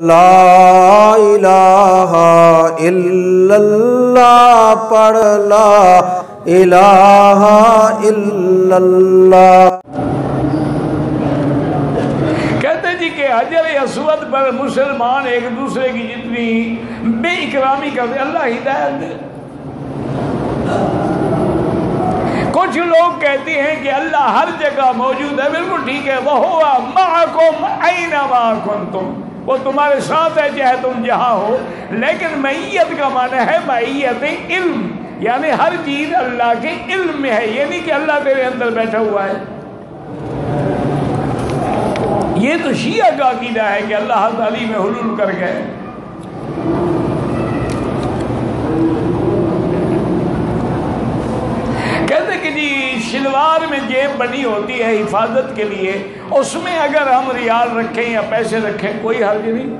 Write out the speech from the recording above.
لا الہ الا اللہ پڑھ لا الہ الا اللہ۔ کہتے جی کہ حجر اسود پر مسلمان ایک دوسرے کی جتنی بے اکرامی کرتے اللہ ہدایت دے۔ کچھ لوگ کہتے ہیں کہ اللہ ہر جگہ موجود ہے، بالکل ٹھیک ہے، وَهُوَ مَعَكُمْ أَيْنَمَا كُنْتُمْ، وہ تمہارے ساتھ ہے چاہے تم جہاں ہو، لیکن معیت کا معنی ہے معیت علم، یعنی ہر چیز اللہ کے علم میں ہے، یہ نہیں کہ اللہ تیرے اندر بیٹھا ہوا ہے۔ یہ تو شیعہ کا عقیدہ ہے کہ اللہ حضرت علی میں حلول کر گئے۔ کہتے کہ جی شلوار میں جیب بنی ہوتی ہے حفاظت کے لیے، اس میں اگر ہم ریال رکھیں یا پیسے رکھیں کوئی حرج نہیں۔